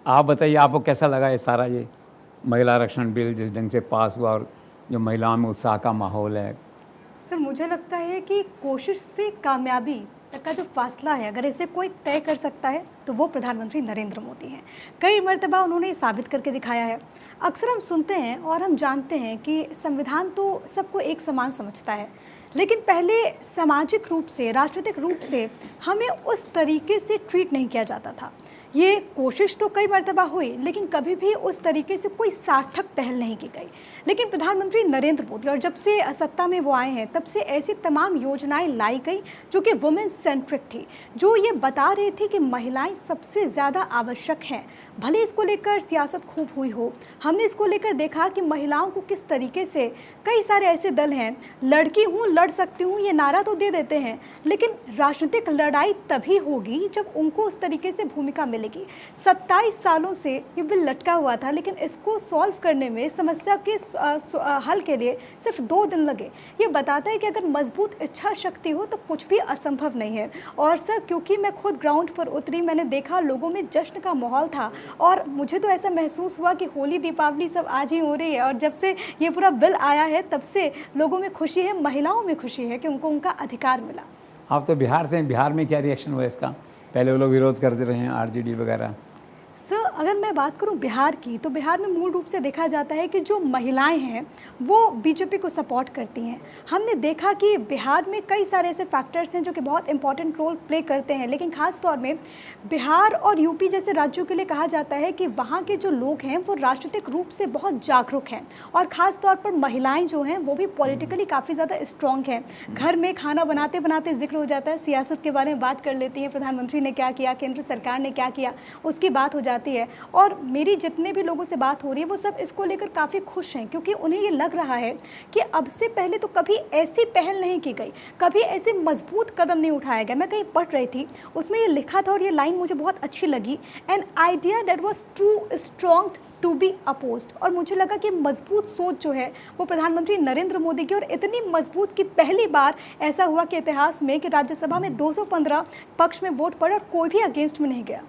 आप बताइए, आपको कैसा लगा ये सारा ये महिला आरक्षण बिल जिस ढंग से पास हुआ और जो महिलाओं में उत्साह का माहौल है? सर मुझे लगता है कि कोशिश से कामयाबी तक का जो फासला है, अगर इसे कोई तय कर सकता है तो वो प्रधानमंत्री नरेंद्र मोदी हैं। कई मर्तबा उन्होंने साबित करके दिखाया है। अक्सर हम सुनते हैं और हम जानते हैं कि संविधान तो सबको एक समान समझता है, लेकिन पहले सामाजिक रूप से, राजनीतिक रूप से हमें उस तरीके से ट्रीट नहीं किया जाता था। ये कोशिश तो कई मर्तबा हुई, लेकिन कभी भी उस तरीके से कोई सार्थक पहल नहीं की गई। लेकिन प्रधानमंत्री नरेंद्र मोदी और जब से सत्ता में वो आए हैं, तब से ऐसी तमाम योजनाएं लाई गई जो कि वुमेन सेंट्रिक थी, जो ये बता रही थी कि महिलाएं सबसे ज़्यादा आवश्यक हैं। भले इसको लेकर सियासत खूब हुई हो, हमने इसको लेकर देखा कि महिलाओं को किस तरीके से कई सारे ऐसे दल हैं, लड़की हूँ लड़ सकती हूँ ये नारा तो दे देते हैं, लेकिन राजनीतिक लड़ाई तभी होगी जब उनको उस तरीके से भूमिका मिलेगी। 27 सालों से ये बिल लटका हुआ था, लेकिन इसको सॉल्व करने में, समस्या के हल के लिए सिर्फ 2 दिन लगे। ये बताता है कि अगर मजबूत इच्छा शक्ति हो तो कुछ भी असंभव नहीं है। और सर, क्योंकि मैं खुद ग्राउंड पर उतरी, मैंने देखा लोगों में जश्न का माहौल था और मुझे तो ऐसा महसूस हुआ कि होली दीपावली सब आज ही हो रही है। और जब से ये पूरा बिल आया है तब से लोगों में खुशी है, महिलाओं में खुशी है कि उनको उनका अधिकार मिला। आप तो बिहार से हैं, बिहार में क्या रिएक्शन हुआ इसका? पहले वो लोग विरोध करते रहे हैं, आरजेडी वगैरह। सर, अगर मैं बात करूं बिहार की, तो बिहार में मूल रूप से देखा जाता है कि जो महिलाएं हैं वो बीजेपी को सपोर्ट करती हैं। हमने देखा कि बिहार में कई सारे ऐसे फैक्टर्स हैं जो कि बहुत इंपॉर्टेंट रोल प्ले करते हैं, लेकिन ख़ास तौर में बिहार और यूपी जैसे राज्यों के लिए कहा जाता है कि वहाँ के जो लोग हैं वो राजनीतिक रूप से बहुत जागरूक हैं, और ख़ास तौर पर महिलाएँ जो हैं वो भी पॉलिटिकली काफ़ी ज़्यादा स्ट्रॉन्ग हैं। घर में खाना बनाते बनाते जिक्र हो जाता है, सियासत के बारे में बात कर लेती हैं, प्रधानमंत्री ने क्या किया, केंद्र सरकार ने क्या किया, उसकी बात हो जाती है। और मेरी जितने भी लोगों से बात हो रही है वो सब इसको लेकर काफ़ी खुश हैं, क्योंकि उन्हें ये लग रहा है कि अब से पहले तो कभी ऐसी पहल नहीं की गई, कभी ऐसे मजबूत कदम नहीं उठाया गया। मैं कहीं पढ़ रही थी, उसमें ये लिखा था और ये लाइन मुझे बहुत अच्छी लगी, an idea that was too strong to be opposed. और मुझे लगा कि मजबूत सोच जो है वो प्रधानमंत्री नरेंद्र मोदी की, और इतनी मजबूत कि पहली बार ऐसा हुआ कि इतिहास में कि राज्यसभा में 215 पक्ष में वोट पड़ा और कोई भी अगेंस्ट में नहीं गया।